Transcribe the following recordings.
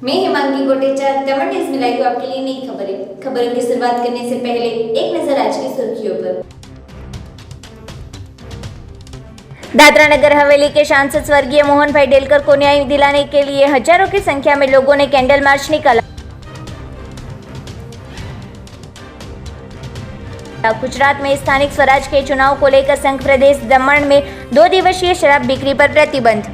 मैं हिमांगी कोटेचा, दमन न्यूज़ में लाई हूं आपके लिए नई खबरें। खबरों की शुरुआत करने से पहले एक नजर आज की सुर्खियों पर। दादरा नगर हवेली के सांसद स्वर्गीय मोहनभाई डेलकर को न्याय दिलाने के लिए हजारों की संख्या में लोगों ने कैंडल मार्च निकाला। गुजरात में स्थानिक स्वराज के चुनाव को लेकर संघ प्रदेश दमन में 2 दिवसीय शराब बिक्री पर प्रतिबंध।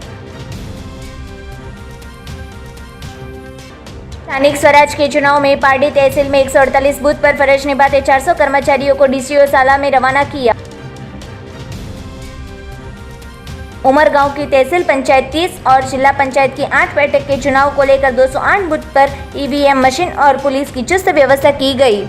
स्थानिक स्वराज के चुनाव में पारडी तहसील में 148 बूथ पर फर्ज निभाते 400 कर्मचारियों को डीसीओ शाला में रवाना किया। उमरगांव की तहसील पंचायत 30 और जिला पंचायत की 8 बैठक के चुनाव को लेकर 208 बूथ पर ईवीएम मशीन और पुलिस की चुस्त व्यवस्था की गई।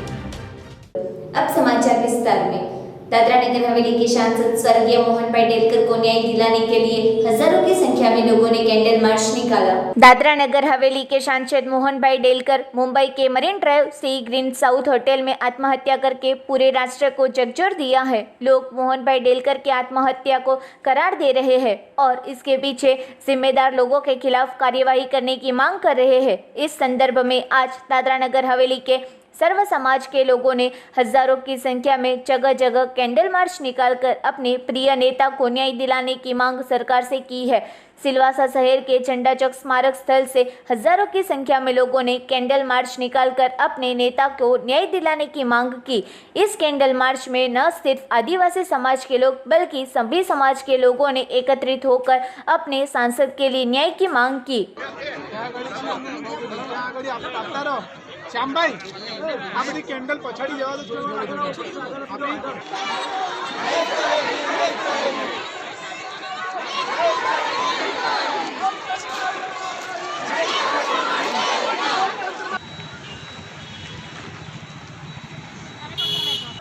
अब समाचार विस्तार में। दादरा नगर हवेली के सांसद स्वर्गीय मोहनभाई डेलकर को न्याय दिलाने के लिए हजारों की संख्या में लोगों ने कैंडल मार्च निकाला। दादरा नगर हवेली के सांसद मोहनभाई डेलकर मुंबई के Marine Drive Sea Green South hotel में आत्महत्या करके पूरे राष्ट्र को झकझोर दिया है। लोग मोहनभाई डेलकर की आत्महत्या को करार दे रहे हैं और इसके पीछे जिम्मेदार लोगों के खिलाफ कार्यवाही करने की मांग कर रहे हैं। इस संदर्भ में आज दादरा नगर हवेली के सर्व समाज के लोगों ने हजारों की संख्या में जगह जगह कैंडल मार्च निकालकर अपने प्रिय नेता को न्याय दिलाने की मांग सरकार से की है। सिलवासा शहर के झंडा चौक स्मारक स्थल से हजारों की संख्या में लोगों ने कैंडल मार्च निकालकर अपने नेता को न्याय दिलाने की मांग की। इस कैंडल मार्च में न सिर्फ आदिवासी समाज के लोग बल्कि सभी समाज के लोगों ने एकत्रित होकर अपने सांसद के लिए न्याय की मांग की। श्याम भाई आ बड़ी कैंडल पछाड़ी जवा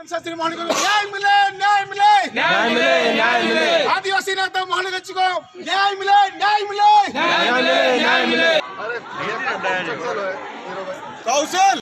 शास्त्री मोहन को न्याय मिले न्याय मिले न्याय मिले न्याय मिले आदिवासी नेता मोहन गच्छ को न्याय मिले न्याय मिले न्याय मिले न्याय मिले। अरे कौशल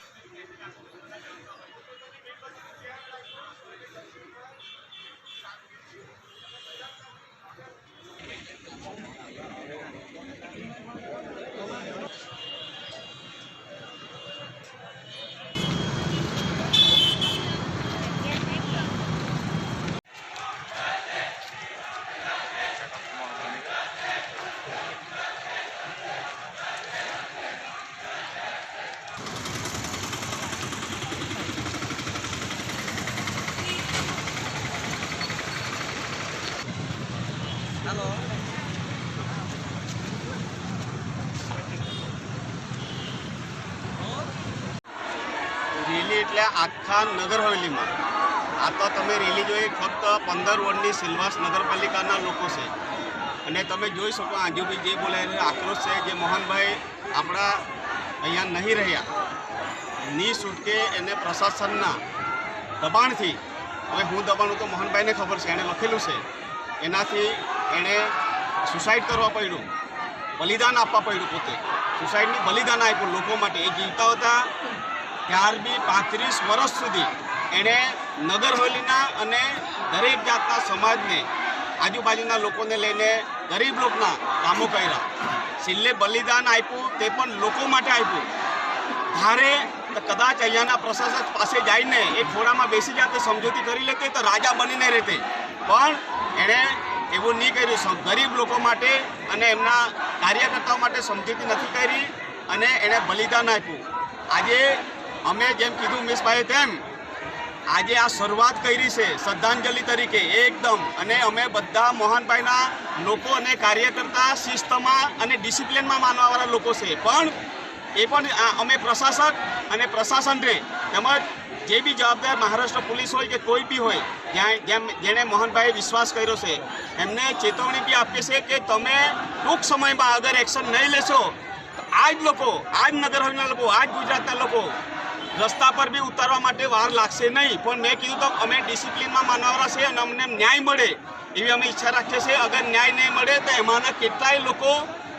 રેલી એટલે આખા નગર હવેલીમાં આ તો તમે રેલી જોઈ ફક્ત 15 વોર્ડની સિલવાસ નગરપાલિકાના લોકો છે અને તમે જોઈ શકો આજુબાજુ જે બોલાય આક્રોશ છે જે મોહનભાઈ આપણા અહીંયા નહીં રહ્યા ની છૂટકે એને પ્રશાસનના દબાણથી હવે હું દબાણું તો મોહનભાઈને ખબર છે એણે લખેલું છે એનાથી એણે સુસાઇડ કરવા પડ્યું બલિદાન આપવા પડ્યું પોતે સુસાઇડનું બલિદાન આપ્યું લોકો માટે એ જીવતા હતા ત્યાર બી 35 વર્ષ સુધી એણે નગર હવેલીના અને દરેક જાતના સમાજને આજુબાજુના લોકોને લઈને ગરીબ લોકોના કામો કર્યા છેલ્લે બલિદાન આપ્યું તે પણ લોકો માટે આપ્યું ધારે તો કદાચ અહીંયાના પ્રશાસક પાસે જઈને એ ખોરામાં બેસી જાતે સમજૂતી કરી લેતે તો રાજા બનીને રહેતે પણ એણે એવું નહીં કર્યું ગરીબ લોકો માટે અને એમના કાર્યકર્તાઓ માટે સમજૂતી નથી કરી અને એણે બલિદાન આપ્યું આજે અમે જેમ કીધું ઉમેશભાઈએ તેમ આજે આ શરૂઆત કરી છે શ્રદ્ધાંજલિ તરીકે એકદમ અને અમે બધા મોહનભાઈના લોકો અને કાર્યકર્તા શિસ્તમાં અને ડિસિપ્લિનમાં માનવાવાળા લોકો છે પણ એ પણ અમે પ્રશાસક અને પ્રશાસનને તેમજ જે બી જવાબદાર મહારાષ્ટ્ર પોલીસ હોય કે કોઈ બી હોય જેણે મોહનભાઈએ વિશ્વાસ કર્યો છે એમને ચેતવણી બી આપીએ છે કે તમે ટૂંક સમયમાં અગર એક્શન નહીં લેશો તો આ જ લોકો આ જ નગર હવેલીના લોકો આ જ ગુજરાતના લોકો રસ્તા પર બી ઉતારવા માટે વાર લાગશે નહીં પણ મેં કીધું તો અમે ડિસિપ્લિનમાં માનવાવાળા છે અને અમને ન્યાય મળે એવી અમે ઈચ્છા રાખીએ છીએ અગર ન્યાય નહીં મળે તો એમાંના કેટલાય લોકો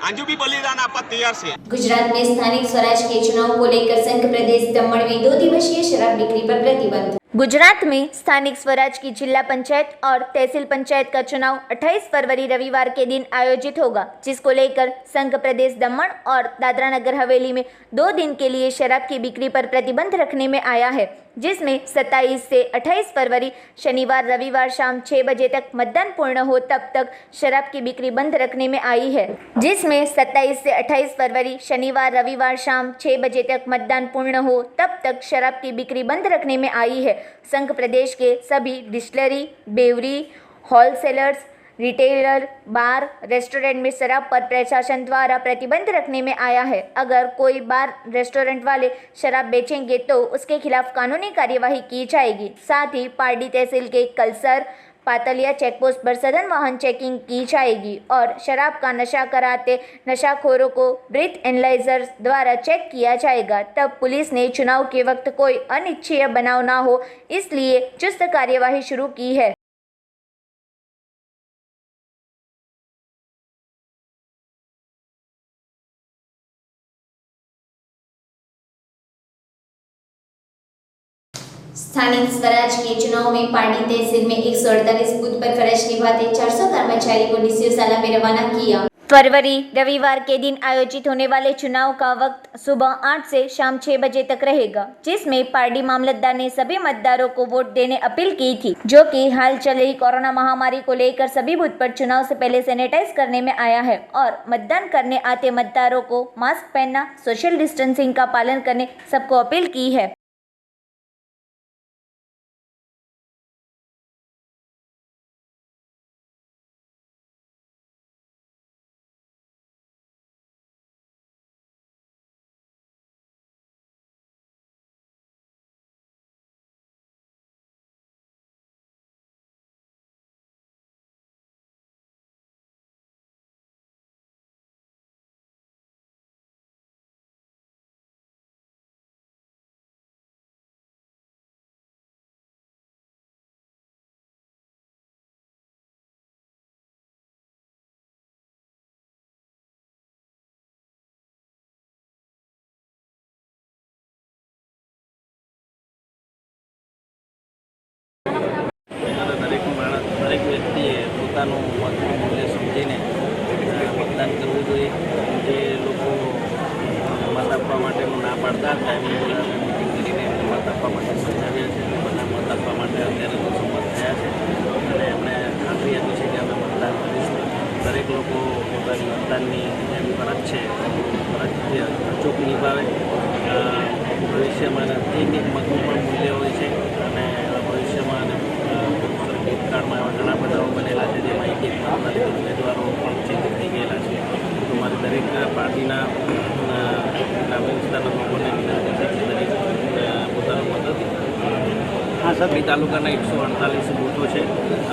આજુ બી બલિદાન આપવા તૈયાર છે। गुजरात में स्थानिक स्वराज के चुनाव को लेकर संघ प्रदेश दमन में 2 दिवसीय शराब बिक्री पर प्रतिबंध। गुजरात में स्थानिक स्वराज की जिला पंचायत और तहसील पंचायत का चुनाव 28 फरवरी रविवार के दिन आयोजित होगा, जिसको लेकर संघ प्रदेश दमन और दादरा नगर हवेली में 2 दिन के लिए शराब की बिक्री पर प्रतिबंध रखने में आया है, जिसमें 27 से 28 फरवरी शनिवार रविवार शाम 6 बजे तक मतदान पूर्ण हो तब तक शराब की बिक्री बंद रखने में आई है। जिसमें 27 से 28 फरवरी शनिवार रविवार शाम 6 बजे तक मतदान पूर्ण हो तब तक शराब की बिक्री बंद रखने में आई है। संघ प्रदेश के सभी डिस्टिलरी, ब्रेवरी, होलसेलर्स, रिटेलर, बार, रेस्टोरेंट में शराब पर प्रशासन द्वारा प्रतिबंध रखने में आया है। अगर कोई बार, रेस्टोरेंट वाले शराब बेचेंगे तो उसके खिलाफ कानूनी कार्यवाही की जाएगी। साथ ही पारडी तहसील के कलसर, पातलिया चेकपोस्ट पर सघन वाहन चेकिंग की जाएगी और शराब का नशा कराते नशाखोरों को ब्रीथ एनालाइजर द्वारा चेक किया जाएगा। तब पुलिस ने चुनाव के वक्त कोई अनिच्छनीय बनाव न हो, इसलिए चुस्त कार्यवाही शुरू की है। स्थानिक स्वराज के चुनाव में पार्टी तहसील में 148 बूथ पर फर्ज निभाते 400 कर्मचारी को निस्यशाला में रवाना किया। फरवरी रविवार के दिन आयोजित होने वाले चुनाव का वक्त सुबह 8 से शाम 6 बजे तक रहेगा, जिसमें पार्टी मामलतदार ने सभी मतदारों को वोट देने अपील की थी, जो कि हाल चल रही कोरोना महामारी को लेकर सभी बूथ पर चुनाव से पहले सैनिटाइज करने में आया है और मतदान करने आते मतदारों को मास्क पहनना, सोशल डिस्टेंसिंग का पालन करने सबको अपील की है। દરેક વ્યક્તિએ પોતાનું મતનું મૂલ્ય સમજીને મતદાન કરવું જોઈએ। જે લોકો મત આપવા માટેનું ના પાડતા હતા એમને બોલાવીને મિટિંગ કરીને મત આપવા માટે સમજાવ્યા છે। બધા મત આપવા માટે અત્યારે તો સંમત થયા છે અને એમણે ખાતરી આપી છે કે અમે મતદાન કરીશું। દરેક લોકો પોતાની મતદાનની જેમ ફરજ છે ફરજથી અચૂક નિભાવે। ભવિષ્યમાં એક મતનું પણ મૂલ્ય હોય છે અને ભવિષ્યમાં ભૂતકાળમાં એવા ઘણા બધાઓ બનેલા છે જેમાં એક મતના લીધે ઉમેદવારો પણ ચેન્જ થઈ ગયેલા છે। તો મારી દરેક પાર્ટીના ગ્રામ્ય વિસ્તારના લોકોને વિનંતી છે કે દરેક પોતાનો મદદ સભી તાલુકાના 148 બૂથો છે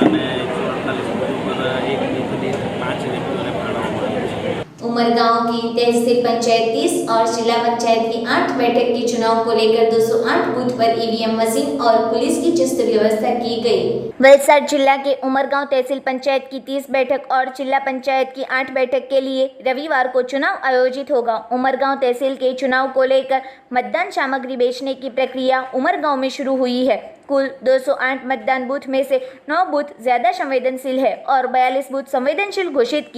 અને 148 બૂથો પર એક બૂથ દીઠ 5 વ્યક્તિઓને ફાળવવામાં આવે છે। उमरगांव की तहसील पंचायत 30 और जिला पंचायत की 8 बैठक के चुनाव को लेकर 208 बूथ पर ईवीएम मशीन और पुलिस की चुस्त व्यवस्था की गई। वलसाड जिला के उमरगांव तहसील पंचायत की 30 बैठक और जिला पंचायत की 8 बैठक के लिए रविवार को चुनाव आयोजित होगा। उमरगांव तहसील के चुनाव को लेकर मतदान सामग्री बेचने की प्रक्रिया उमरगांव में शुरू हुई है। कुल 208 मतदान बूथ में से 9 बूथ ज्यादा संवेदनशील है और 42 बूथ संवेदनशील घोषित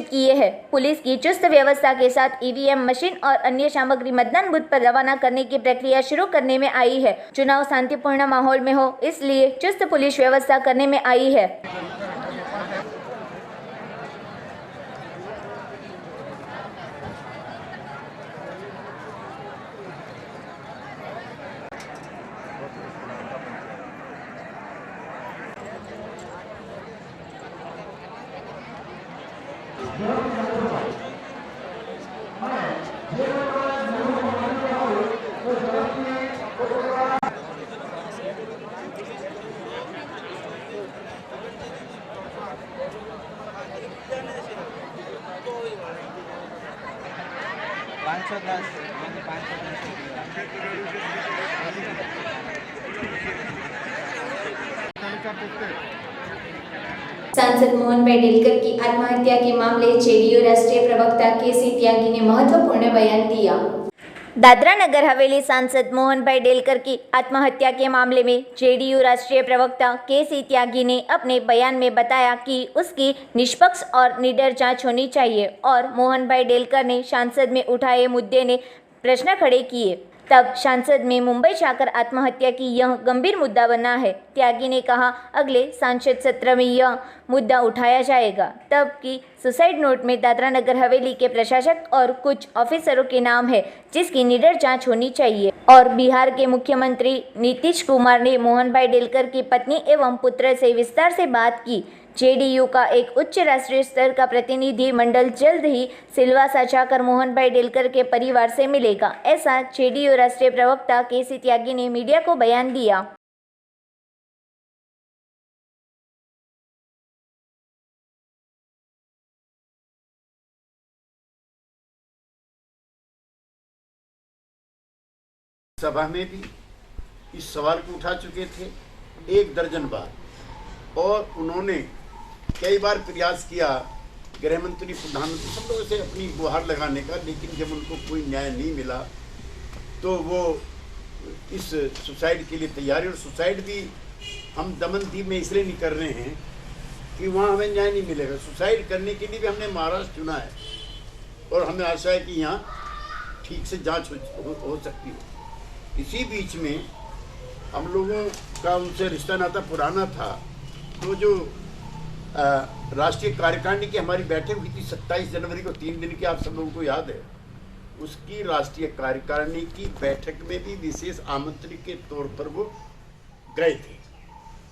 किए हैं पुलिस की चुस्त व्यवस्था के साथ ईवीएम मशीन और अन्य सामग्री मतदान बूथ पर रवाना करने की प्रक्रिया शुरू करने में आई है। चुनाव शांतिपूर्ण माहौल में हो, इसलिए चुस्त पुलिस व्यवस्था करने में आई है। सांसद मोहन भाई डेलकर की आत्महत्या के मामले जेडीयू राष्ट्रीय प्रवक्ता केसी त्यागी ने महत्वपूर्ण बयान दिया। दादरा नगर हवेली सांसद मोहन भाई डेलकर की आत्महत्या के मामले में जेडीयू राष्ट्रीय प्रवक्ता के.सी. त्यागी ने अपने बयान में बताया कि उसकी निष्पक्ष और निडर जांच होनी चाहिए और मोहन भाई डेलकर ने सांसद में उठाए मुद्दे ने प्रश्न खड़े किए। तब सांसद में मुंबई जाकर आत्महत्या की यह गंभीर मुद्दा बना है। त्यागी ने कहा अगले सांसद सत्र में यह मुद्दा उठाया जाएगा। तब की सुसाइड नोट में दादरा नगर हवेली के प्रशासक और कुछ ऑफिसरों के नाम है जिसकी निडर जांच होनी चाहिए। और बिहार के मुख्यमंत्री नीतीश कुमार ने मोहन भाई डेलकर की पत्नी एवं पुत्र से विस्तार से बात की। जेडीयू का एक उच्च राष्ट्रीय स्तर का प्रतिनिधि मंडल जल्द ही सिलवासा जाकर मोहन भाई डेलकर के परिवार से मिलेगा, ऐसा जेडीयू राष्ट्रीय प्रवक्ता के.सी. त्यागी ने मीडिया को बयान दिया। सभा में भी इस सवाल को उठा चुके थे 1 दर्जन बार, और उन्होंने कई बार प्रयास किया गृह मंत्री, प्रधानमंत्री, सब लोगों से अपनी गुहार लगाने का, लेकिन जब उनको कोई न्याय नहीं मिला तो वो इस सुसाइड के लिए तैयार है। और सुसाइड भी हम दमनदीप में इसलिए नहीं कर रहे हैं कि वहाँ हमें न्याय नहीं मिलेगा। सुसाइड करने के लिए भी हमने महाराष्ट्र चुना है और हमें आशा है कि यहाँ ठीक से जाँच हो सकती है। इसी बीच में हम लोगों का उनसे रिश्ता नाता पुराना था, तो जो राष्ट्रीय कार्यकारिणी की हमारी बैठक हुई थी 27 जनवरी को, 3 दिन की, आप सब लोगों को याद है, उसकी राष्ट्रीय कार्यकारिणी की बैठक में भी विशेष आमंत्रित के तौर पर वो गए थे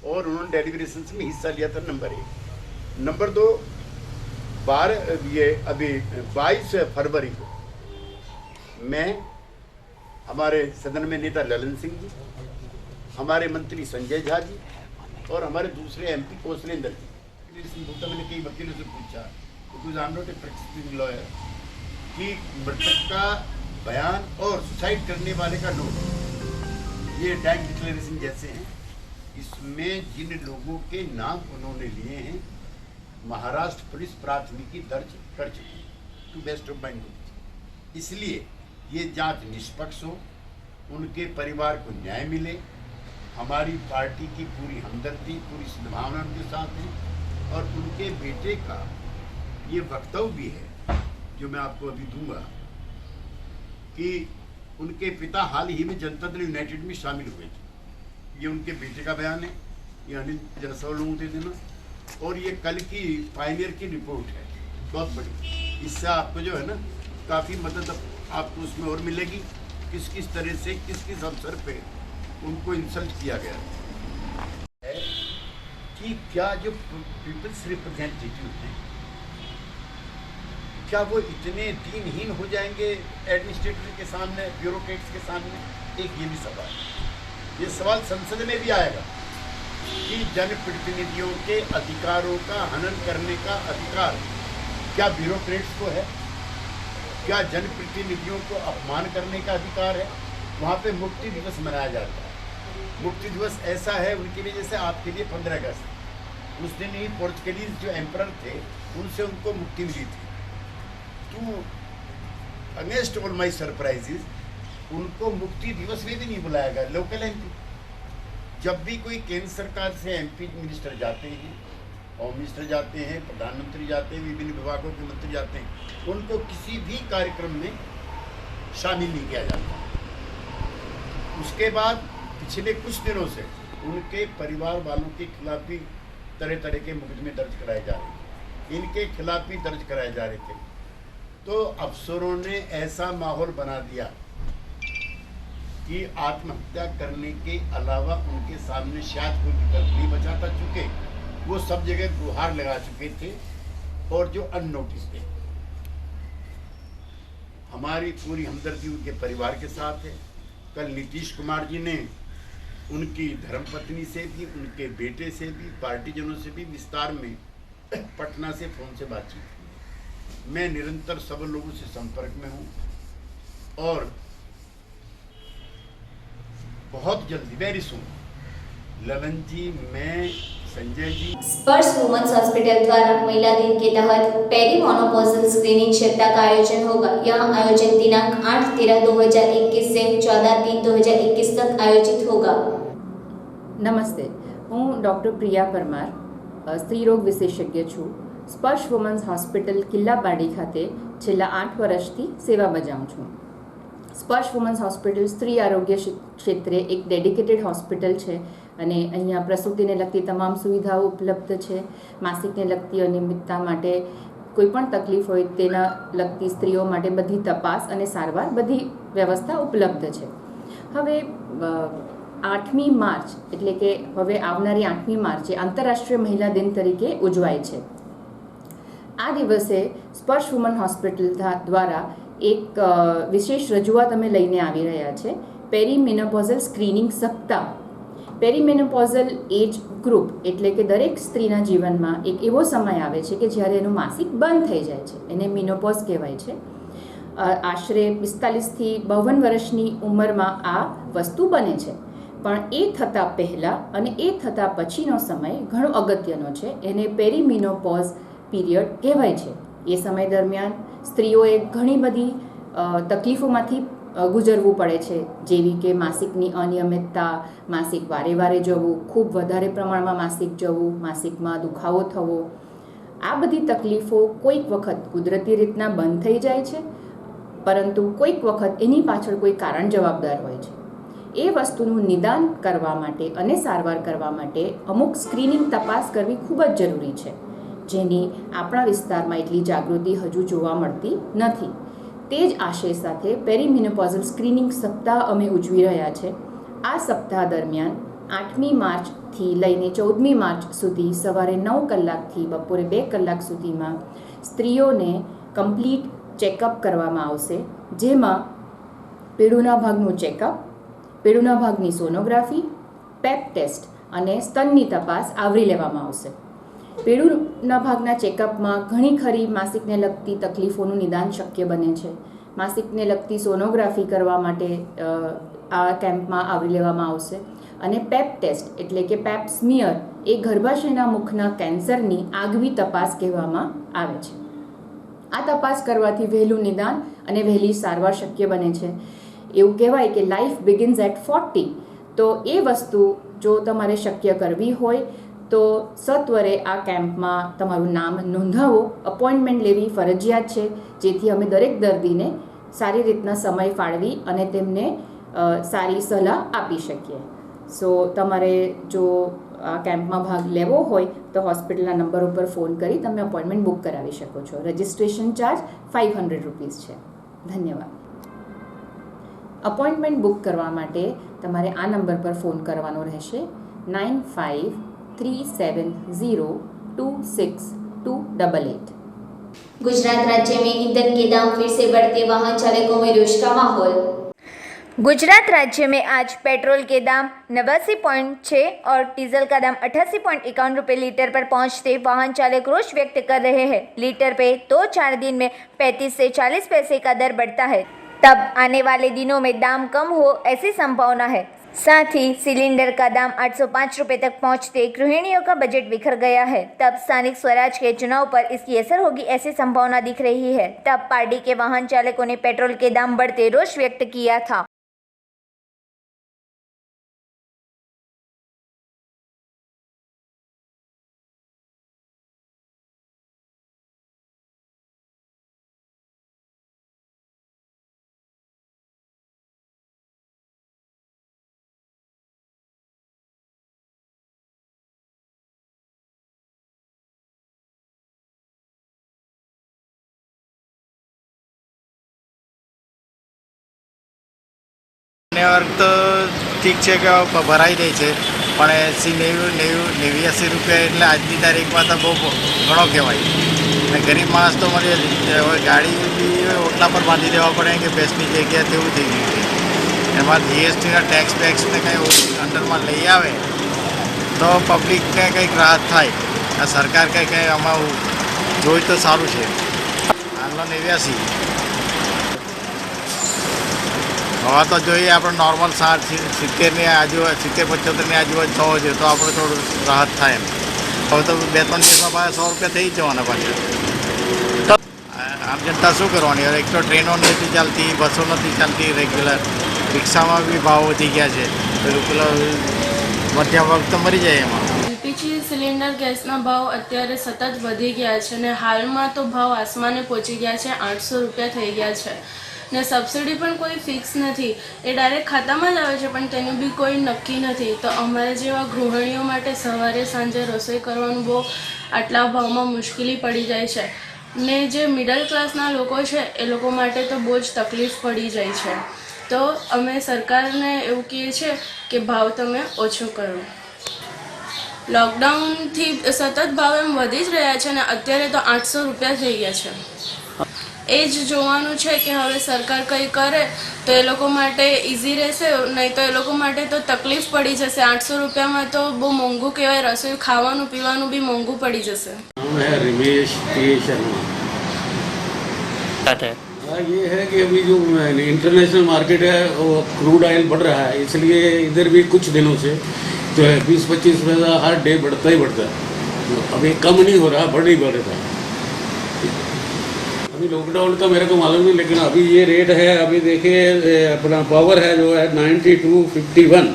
और उन्होंने डेलिब्रेशंस में हिस्सा लिया था। नंबर 1। नंबर 2, 22 फरवरी को मैं, हमारे सदन में नेता ललन सिंह जी, हमारे मंत्री संजय झा जी और हमारे दूसरे MP कौशलेंद्र जी, मैंने कई वकीलों से पूछा, because I am not a practising lawyer, कि मृतक का बयान और सुसाइड करने वाले का नोट, ये डैंक डिक्लेरेशन जैसे हैं, इसमें जिन लोगों के नाम उन्होंने लिए हैं महाराष्ट्र पुलिस प्राथमिकी दर्ज कर चुकी है, to best of my knowledge. इसलिए ये जांच निष्पक्ष हो, उनके परिवार को न्याय मिले। हमारी पार्टी की पूरी हमदर्दी, पूरी सद्भावना उनके साथ है और उनके बेटे का ये वक्तव्य भी है जो मैं आपको अभी दूंगा कि उनके पिता हाल ही में जनता दल यूनाइटेड में शामिल हुए थे। ये उनके बेटे का बयान है, ये अनिल जरसवाल लोगों को दे देना, और ये कल की पायनियर की रिपोर्ट है, बहुत बड़ी। इससे आपको जो है ना काफ़ी मदद आपको उसमें और मिलेगी, किस किस तरह से किस किस अवसर पे उनको इंसल्ट किया गया है, कि क्या जो पीपल्स रिप्रेजेंटेटिव हैं क्या वो इतने दीनहीन हो जाएंगे एडमिनिस्ट्रेटर के सामने, ब्यूरोक्रेट्स के सामने। एक ये भी सवाल है, ये सवाल संसद में भी आएगा कि जनप्रतिनिधियों के अधिकारों का हनन करने का अधिकार क्या ब्यूरोक्रेट्स को है, क्या जनप्रतिनिधियों को अपमान करने का अधिकार है। वहाँ पे मुक्ति दिवस मनाया जाता है। मुक्ति दिवस ऐसा है उनके लिए जैसे आपके लिए 15 अगस्त। उस दिन ही पोर्चुगीज जो एम्परर थे उनसे उनको मुक्ति मिली थी। तो अगेंस्ट ऑल माई सरप्राइजेज उनको मुक्ति दिवस में भी नहीं बुलाया गया। लोकल MP, जब भी कोई केंद्र सरकार से MP मिनिस्टर जाते हैं, होम मिनिस्टर जाते हैं, प्रधानमंत्री जाते हैं, विभिन्न विभागों के मंत्री जाते हैं, उनको किसी भी कार्यक्रम में शामिल नहीं किया जाता। उसके बाद पिछले कुछ दिनों से उनके परिवार वालों के खिलाफ भी तरह तरह के मुकदमे दर्ज कराए जा रहे थे, इनके खिलाफ भी दर्ज कराए जा रहे थे। तो अफसरों ने ऐसा माहौल बना दिया कि आत्महत्या करने के अलावा उनके सामने शायद कोई विकल्प नहीं बचा था, चूँकि वो सब जगह गुहार लगा चुके थे और जो अननोटिस थे। हमारी पूरी हमदर्दी उनके परिवार के साथ है। कल नीतीश कुमार जी ने उनकी धर्मपत्नी से भी, उनके बेटे से भी, पार्टीजनों से भी विस्तार में पटना से फ़ोन से बातचीत की। मैं निरंतर सब लोगों से संपर्क में हूँ और बहुत जल्दी, वेरी सून, ललन जी, मैं संजय जी। स्पर्श वुमेन्स हॉस्पिटल द्वारा महिला दिन के तहत पेरीमोनोपॉजल स्क्रीनिंग शिविर का आयोजन होगा। यह आयोजन दिनांक 8/13/2021 से 14/3/2021 तक आयोजित होगा। નમસ્તે, હું ડૉક્ટર પ્રિયા પરમાર, સ્ત્રીરોગ વિશેષજ્ઞ છું. સ્પર્શ વુમન્સ હોસ્પિટલ કિલ્લાપાડી ખાતે છેલ્લા 8 વર્ષથી સેવા બજાવું છું. સ્પર્શ વુમન્સ હોસ્પિટલ સ્ત્રી આરોગ્ય ક્ષેત્રે એક ડેડિકેટેડ હોસ્પિટલ છે અને અહીંયા પ્રસૂતિને લગતી તમામ સુવિધાઓ ઉપલબ્ધ છે. માસિકને લગતી અનિયમિતતા માટે કોઈ પણ તકલીફ હોય તેના લગતી સ્ત્રીઓ માટે બધી તપાસ અને સારવાર બધી વ્યવસ્થા ઉપલબ્ધ છે. હવે 8મી માર્ચ એટલે કે હવે આવનારી 8મી માર્ચે આંતરરાષ્ટ્રીય મહિલા દિન તરીકે ઉજવાય છે. આ દિવસે સ્પર્શ વુમન હોસ્પિટલ દ્વારા એક વિશેષ રજૂઆત અમે લઈને આવી રહ્યા છે. પેરીમેનોપોઝલ સ્ક્રીનિંગ સપ્તાહ. પેરીમેનોપોઝલ એજ ગ્રુપ એટલે કે દરેક સ્ત્રીના જીવનમાં એક એવો સમય આવે છે કે જ્યારે એનું માસિક બંધ થઈ જાય છે, એને મિનોપોઝ કહેવાય છે. આશરે 45થી 52 વર્ષની ઉંમરમાં આ વસ્તુ બને છે. પણ એ થતાં પહેલાં અને એ થતાં પછીનો સમય ઘણો અગત્યનો છે. એને પેરીમિનોપોઝ પીરિયડ કહેવાય છે. એ સમય દરમિયાન સ્ત્રીઓએ ઘણી બધી તકલીફોમાંથી ગુજરવું પડે છે, જેવી કે માસિકની અનિયમિતતા, માસિક વારે વારે જવું, ખૂબ વધારે પ્રમાણમાં માસિક જવું, માસિકમાં દુખાવો થવો. આ બધી તકલીફો કોઈક વખત કુદરતી રીતના બંધ થઈ જાય છે, પરંતુ કોઈક વખત એની પાછળ કોઈ કારણ જવાબદાર હોય છે. એ વસ્તુનું નિદાન કરવા માટે અને સારવાર કરવા માટે અમુક સ્ક્રીનિંગ તપાસ કરવી ખૂબ જ જરૂરી છે, જેની આપણા વિસ્તારમાં એટલી જાગૃતિ હજુ જોવા મળતી નથી. તે જ આશય સાથે પેરીમિનોપોઝલ સ્ક્રીનિંગ સપ્તાહ અમે ઉજવી રહ્યા છે. આ સપ્તાહ દરમિયાન 8મી માર્ચથી લઈને 14મી માર્ચ સુધી સવારે 9 કલાકથી બપોરે 2 કલાક સુધીમાં સ્ત્રીઓને કમ્પ્લીટ ચેકઅપ કરવામાં આવશે, જેમાં પેડુના ભાગનું ચેકઅપ, પેડુના ભાગની સોનોગ્રાફી, પેપ ટેસ્ટ અને સ્તનની તપાસ આવરી લેવામાં આવશે. પેડુના ભાગના ચેકઅપમાં ઘણી ખરી માસિકને લગતી તકલીફોનું નિદાન શક્ય બને છે. માસિકને લગતી સોનોગ્રાફી કરવા માટે આ કેમ્પમાં આવરી લેવામાં આવશે. અને પેપ ટેસ્ટ એટલે કે પેપ સ્મિયર એ ગર્ભાશયના મુખના કેન્સરની આગવી તપાસ કહેવામાં આવે છે. આ તપાસ કરવાથી વહેલું નિદાન અને વહેલી સારવાર શક્ય બને છે. એવું કહેવાય કે લાઈફ બિગિન્સ એટ 40. તો એ વસ્તુ જો તમારે શક્ય કરવી હોય તો સત્વરે આ કેમ્પમાં તમારું નામ નોંધાવો, અપોઇન્ટમેન્ટ લેવી ફરજિયાત છે, જેથી અમે દરેક દર્દીને સારી રીતના સમય ફાળવી અને તેમને સારી સલાહ આપી શકીએ. સો તમારે જો આ કેમ્પમાં ભાગ લેવો હોય તો હોસ્પિટલના નંબર ઉપર ફોન કરી તમે અપોઇન્ટમેન્ટ બુક કરાવી શકો છો. રજિસ્ટ્રેશન ચાર્જ 500 રૂપીસ છે. ધન્યવાદ. અપોઇન્ટમેન્ટ બુક કરવા માટે તમારે આ નંબર પર ફોન કરવાનો રહેશે 9537026288. गुजरात राज्य में ईंधन के दाम फिर से बढ़ते, वाहन चालकों में रोष का माहौल. गुजरात राज्य में आज पेट्रोल के दाम 89.6 और डीजल का दाम 88.51 रुपये लीटर पर पहुंचते वाहन चालक रोष व्यक्त कर रहे हैं. लीटर पे 2-4 दिन में 35 से 40 पैसे का दर बढ़ता है. तब आने वाले दिनों में दाम कम हो ऐसी संभावना है. साथ ही सिलेंडर का दाम 805 रुपये तक पहुंचते गृहिणियों का बजट बिखर गया है. तब स्थानिक स्वराज के चुनाव पर इसकी असर होगी ऐसी संभावना दिख रही है. तब पार्टी के वाहन चालकों ने पेट्रोल के दाम बढ़ते रोष व्यक्त किया था. વર્ગ તો ઠીક છે કે ભરાઈ રહી છે, પણ 80-90-89 રૂપિયા એટલે આજની તારીખમાં તો બહુ ઘણો કહેવાય. અને ગરીબ માણસ તો મને હવે ગાડી બી ઓટલા પર બાંધી દેવા પડે કે ભેંસની જગ્યા તેવું થઈ ગયું છે. એમાં જીએસટીના ટેક્સને કંઈ અંડરમાં લઈ આવે તો પબ્લિકને કંઈક રાહત થાય. આ સરકાર કંઈ આમાં જોઈ તો સારું છે. હાલનો 89 હવા તો જોઈએ આપણે નોર્મલ 60-70ની આજુબાજુ 70-75ની આજુબાજુ થવો જોઈએ તો આપણે થોડું રાહત થાય એમ. હવે તો 2-3 દિવસમાં પાછા 100 રૂપિયા થઈ જ જવાના પાછા. આમ જનતા શું કરવાની? હવે એક તો ટ્રેનો નથી ચાલતી, બસો નથી ચાલતી રેગ્યુલર, રિક્ષામાં બી ભાવ વધી ગયા છે, તો પેલો મધ્યમ વર્ગ તો મરી જાય એમાં. એલપીજી સિલિન્ડર ગેસના ભાવ અત્યારે સતત વધી ગયા છે ને હાલમાં તો ભાવ આસમાને પહોંચી ગયા છે, 800 રૂપિયા થઈ ગયા છે ને સબસિડી પણ કોઈ ફિક્સ નથી, એ ડાયરેક્ટ ખાતામાં જ આવે છે પણ તેનું બી કોઈ નક્કી નથી. તો અમારા જેવા ગૃહિણીઓ માટે સવારે સાંજે રસોઈ કરવાનું બહુ આટલા ભાવમાં મુશ્કેલી પડી જાય છે ને જે મિડલ ક્લાસના લોકો છે એ લોકો માટે તો બહુ જ તકલીફ પડી જાય છે. તો અમે સરકારને એવું કહીએ છીએ કે ભાવ તમે ઓછો કરો. લોકડાઉનથી સતત ભાવ એમ વધી જ રહ્યા છે ને અત્યારે તો 800 રૂપિયા થઈ ગયા છે. એ જ જોવાનું છે કે હવે સરકાર કંઈ કરે તો એ લોકો માટે ઇઝી રહેશે, નહીં તો એ લોકો માટે તો તકલીફ પડી જશે. 800 રૂપિયામાં તો બહુ મોંઘું કહેવાય, રસોઈ ખાવાનું પીવાનું બી મોંઘું પડી જશે. नाम है रमेश के शर्मा. हाँ, ये है कि अभी जो इंटरनेशनल मार्केट है वो क्रूड ऑयल बढ़ रहा है, इसलिए इधर भी कुछ दिनों से जो है 20-25 पैसा हर डे बढ़ता ही बढ़ता है. अभी कम नहीं हो रहा, बढ़ ही बढ़ रहा है. अभी लॉकडाउन का मेरे को मालूम नहीं, लेकिन अभी ये रेट है. अभी देखिए अपना पावर है जो है 9251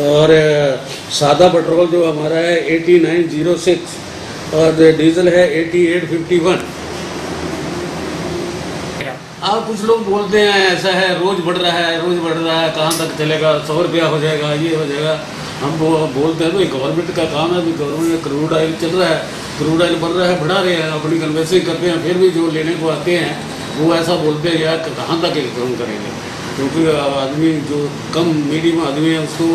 और सादा पेट्रोल जो हमारा है 8906 और डीजल है 8851. अब कुछ लोग बोलते हैं ऐसा है, रोज़ बढ़ रहा है, रोज़ बढ़ रहा है, कहाँ तक चलेगा, 100 रुपया हो जाएगा, ये हो जाएगा. हम वो बोलते हैं तो गवर्नमेंट का काम है, गवर्नमेंट में क्रूड ऑयल चल रहा है, क्रूड ऑयल बढ़ रहा है, बढ़ा रहे हैं, अपनी कन्वेंसिंग करते हैं. फिर भी जो लेने को आते हैं वो ऐसा बोलते हैं यार कहाँ तक काम करेंगे, क्योंकि आदमी जो कम मीडियम आदमी है उसको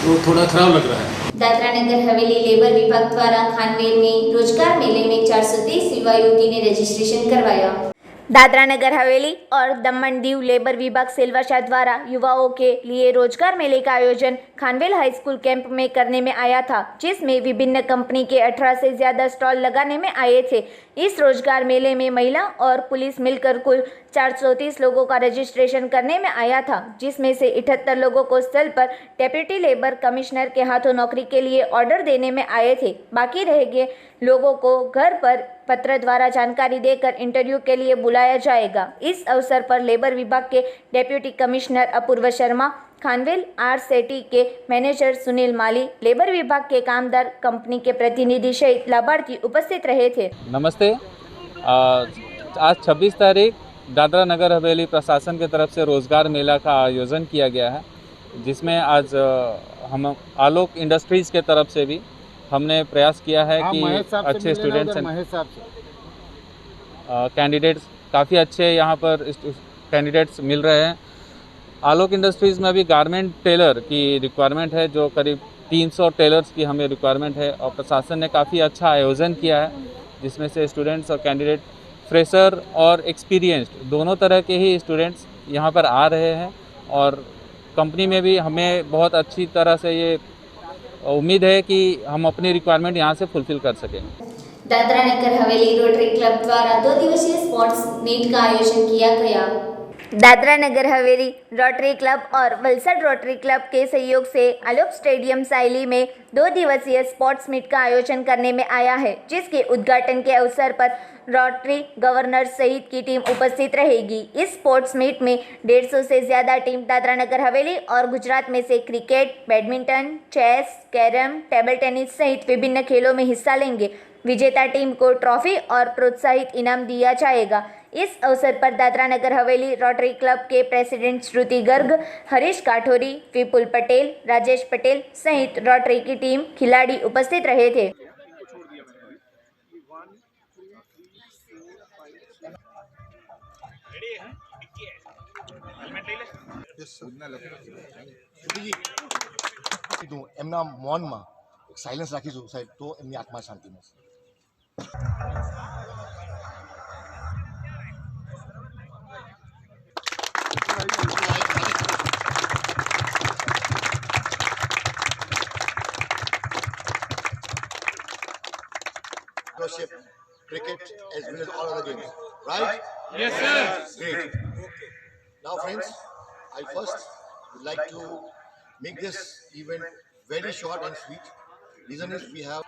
वो थोड़ा खराब लग रहा है. दादरा नगर हवेली लेबर विभाग द्वारा खानवेल में रोजगार मेले में 430 युवा युवती ने रजिस्ट्रेशन करवाया. दादरा नगर हवेली और दमन दीव लेबर विभाग सिलवासा द्वारा युवाओं के लिए रोजगार मेले का आयोजन खानवेल हाई स्कूल कैंप में करने में आया था, जिसमें विभिन्न कंपनी के 18 से ज़्यादा स्टॉल लगाने में आए थे. इस रोजगार मेले में महिला और पुलिस मिलकर कुल 430 लोगों का रजिस्ट्रेशन करने में आया था, जिसमें से 78 लोगों को स्थल पर डेप्यूटी लेबर कमिश्नर के हाथों नौकरी के लिए ऑर्डर देने में आए थे. बाकी रह गए लोगों को घर पर पत्र द्वारा जानकारी देकर इंटरव्यू के लिए बुलाया जाएगा. इस अवसर पर लेबर विभाग के डेप्यूटी कमिश्नर अपूर्व शर्मा, खानवेल आरसेटी के मैनेजर सुनील माली, लेबर विभाग के कामदार, कंपनी के प्रतिनिधि सहित लाभार्थी उपस्थित रहे थे. नमस्ते. आज 26 तारीख दादरा नगर हवेली प्रशासन की तरफ से रोज़गार मेला का आयोजन किया गया है, जिसमें आज हम आलोक इंडस्ट्रीज़ के तरफ से भी हमने प्रयास किया है कि अच्छे स्टूडेंट्स कैंडिडेट्स काफ़ी अच्छे यहाँ पर कैंडिडेट्स मिल रहे हैं. आलोक इंडस्ट्रीज़ में अभी गारमेंट टेलर की रिक्वायरमेंट है, जो करीब 300 टेलर्स की हमें रिक्वायरमेंट है, और प्रशासन ने काफ़ी अच्छा आयोजन किया है, जिसमें से स्टूडेंट्स और कैंडिडेट फ्रेशर और एक्सपीरियंस्ड दोनों तरह के ही स्टूडेंट्स यहाँ पर आ रहे हैं. और कंपनी में भी हमें बहुत अच्छी तरह से ये उम्मीद है कि हम अपनी रिक्वायरमेंट यहाँ से फुलफिल कर सकें. दादरा नगर हवेली रोटरी क्लब द्वारा 2 दिवसीय स्पोर्ट्स मीट का आयोजन किया गया. दादरा नगर हवेली रोटरी क्लब और वलसाड रोटरी क्लब के सहयोग से आलोक स्टेडियम साइली में 2 दिवसीय स्पोर्ट्स मीट का आयोजन करने में आया है, जिसके उद्घाटन के अवसर पर रोटरी गवर्नर सहित की टीम उपस्थित रहेगी. इस स्पोर्ट्स मीट में 150 से ज़्यादा टीम दादरा नगर हवेली और गुजरात में से cricket, badminton, chess, carrom, table tennis सहित विभिन्न खेलों में हिस्सा लेंगे. विजेता टीम को ट्रॉफी और प्रोत्साहित इनाम दिया जाएगा. इस अवसर पर दादरा नगर हवेली रोटरी क्लब के प्रेसिडेंट श्रुति गर्ग, हरीश काठोरी, विपुल पटेल, राजेश पटेल सहित रोटरी की टीम खिलाड़ी उपस्थित रहे थे. એમના મૌનમાં એક સાયલન્સ રાખીશું સાહેબ, તો એમની આત્મા શાંતિ મળશે. Cricket as well as all other games, right? Yes, sir. Great. Now, friends, I first would like to make this event very short and sweet. Reason is we have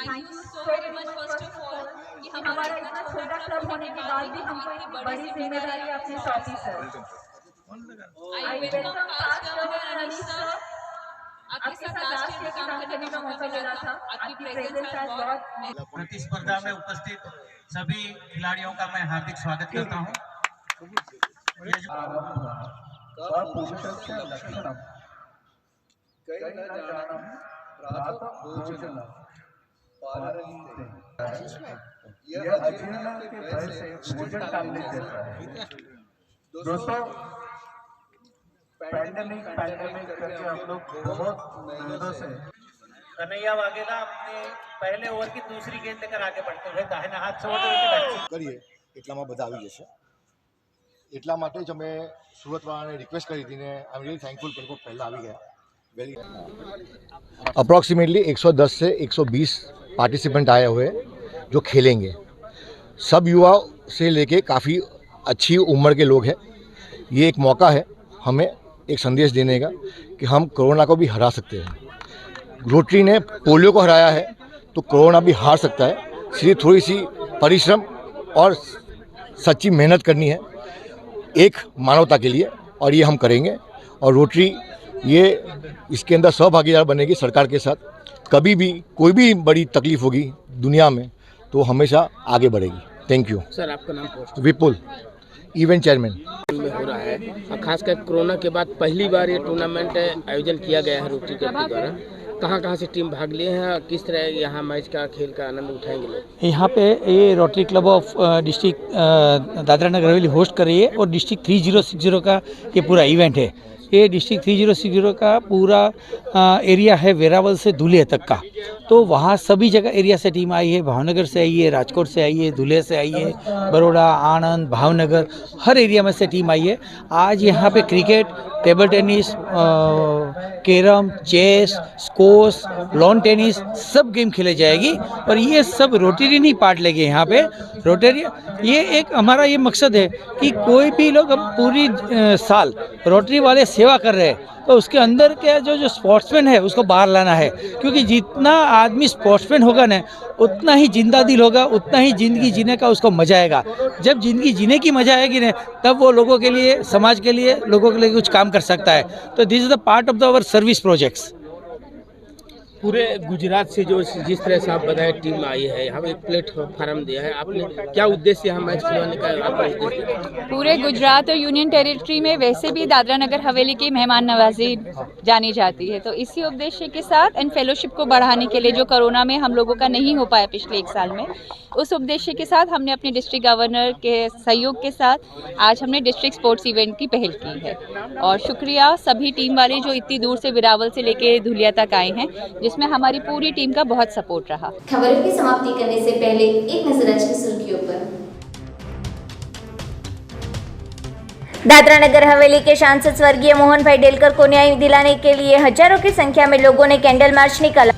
thank you so very much first of all कि हमारा इतना छोटा club होने के बाद भी हमको इतनी बड़ी जिम्मेदारी आपने सौंपी sir. I welcome past governor Anish sir, आपके साथ लास्ट ईयर काम करने का मौका मिला था, आपकी प्रेजेंस आज बहुत। प्रतिस्पर्धा में उपस्थित सभी खिलाड़ियों का मैं हार्दिक स्वागत करता हूं। दोस्तों पैंडेमिक करके हम लोग बहुत मेहनत से कन्हैया वाघेला अपने पहले ओवर की दूसरी गेंद लेकर आगे बढ़ते हुए दाहिना हाथ से કરીએ એટલામાં બધા આવી જશે એટલા માટે જ અમે સુરતવાળાને રિક્વેસ્ટ કરી હતી ને આઈ એમ રિયલી થેન્કફુલ કે લોકો પહેલા આવી ગયા वेरी अप्रॉक्सीमेटली 110 से 120 पार्टिसिपेंट आए हुए जो खेलेंगे। सब युवा से लेके काफ़ी अच्छी उम्र के लोग हैं। ये एक मौका है हमें एक संदेश देने का कि हम कोरोना को भी हरा सकते हैं। रोटरी ने पोलियो को हराया है तो कोरोना भी हार सकता है। सिर्फ थोड़ी सी परिश्रम और सच्ची मेहनत करनी है एक मानवता के लिए, और ये हम करेंगे। और रोटरी ये इसके अंदर सहभागीदार बनेगी सरकार के साथ। कभी भी कोई भी बड़ी तकलीफ होगी दुनिया में तो हमेशा आगे बढ़ेगी। Thank you sir. आपका नाम? विपुल, इवेंट चेयरमैन। में हो रहा है और खासकर कोरोना के बाद पहली बार ये टूर्नामेंट आयोजन किया गया है रोटरी क्लब के द्वारा। कहाँ से टीम भाग लिए हैं और किस तरह यहाँ मैच का खेल का आनंद उठाएंगे लोग? यहाँ पे ये rotary club of district Dadra Nagar Haveli host कर रही है और डिस्ट्रिक्ट 3060 का ये पूरा इवेंट है। ये डिस्ट्रिक्ट 3060 का पूरा एरिया है वेरावल से धुलिया तक का। तो वहाँ सभी जगह एरिया से टीम आई है। भावनगर से आई है, राजकोट से आई है, धुलिया से आई है, बड़ौदा, आनंद, भावनगर, हर एरिया में से टीम आई है। आज यहाँ पे cricket, table tennis, carrom, chess, squash, lawn tennis सब गेम खेले जाएगी और ये सब रोटरी नहीं पार्ट लेंगे यहाँ पे। रोटरी ये एक हमारा ये मकसद है कि कोई भी लोग अब पूरी साल रोटरी वाले सेवा कर रहे हैं तो उसके अंदर क्या जो स्पोर्ट्समैन है उसको बाहर लाना है, क्योंकि जितना आदमी स्पोर्ट्समैन होगा ना उतना ही जिंदा दिल होगा, उतना ही ज़िंदगी जीने का उसको मज़ा आएगा। जब ज़िंदगी जीने की मज़ा आएगी ना तब वो लोगों के लिए, समाज के लिए, लोगों के लिए कुछ काम कर सकता है। तो this is the part of our service projects. पूरे गुजरात से जो जिस तरह से आप बताए टीम आई है, यहाँ एक प्लेटफॉर्म दिया है आपने, क्या उद्देश्य यहाँ मैच खिलवाने का आपका उद्देश्य? पूरे गुजरात और यूनियन टेरिटरी में वैसे भी दादरा नगर हवेली की मेहमान नवाजी जानी जाती है, तो इसी उद्देश्य के साथ एंड फेलोशिप को बढ़ाने के लिए जो कोरोना में हम लोगों का नहीं हो पाया पिछले 1 साल में, उस उद्देश्य के साथ हमने अपने डिस्ट्रिक्ट गवर्नर के सहयोग के साथ आज हमने डिस्ट्रिक्ट स्पोर्ट्स इवेंट की पहल की है। और शुक्रिया सभी टीम वाले जो इतनी दूर से बिरावल से लेके धुलिया तक आए हैं, जिसमें हमारी पूरी टीम का बहुत सपोर्ट रहा। खबरों की समाप्ति करने से पहले एक नजर आज की सुर्खियों पर। दादरा नगर हवेली के सांसद स्वर्गीय मोहन भाई डेलकर को न्याय दिलाने के लिए हजारों की संख्या में लोगों ने कैंडल मार्च निकाला।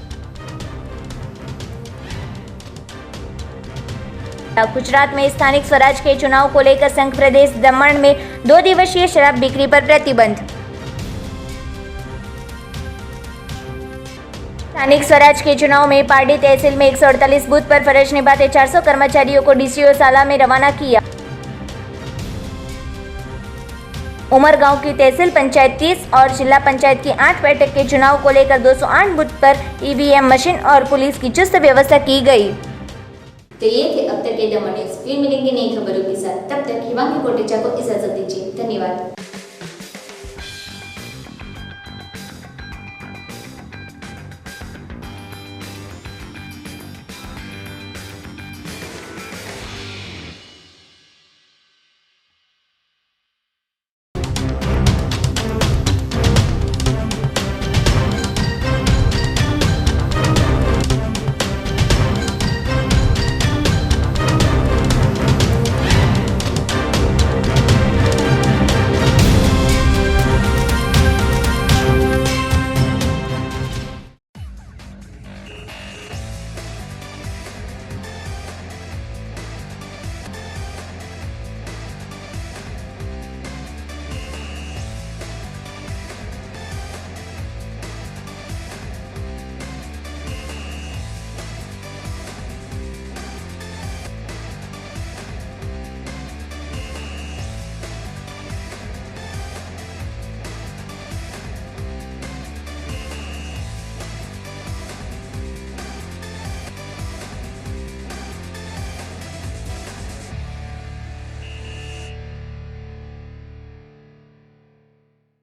गुजरात में स्थानिक स्वराज के चुनाव को लेकर संघ प्रदेश दमन में 2 दिवसीय शराब बिक्री पर प्रतिबंध। स्थानिक स्वराज के चुनाव में पार्टी तहसील में 148 बूथ पर फर्ज निभाते 400 कर्मचारियों को डीसीओ साला में रवाना किया। उमरगांव की तहसील पंचायत 30 और जिला पंचायत की 8 बैठक के चुनाव को लेकर 208 बूथ पर ईवीएम मशीन और पुलिस की चुस्त व्यवस्था की गई। तो ये थे अब तक के दमन न्यूज़। फिर मिलेंगे नई खबरों के साथ, तब तक हिमांगी कोटेचा को इजाजत दीजिए। धन्यवाद।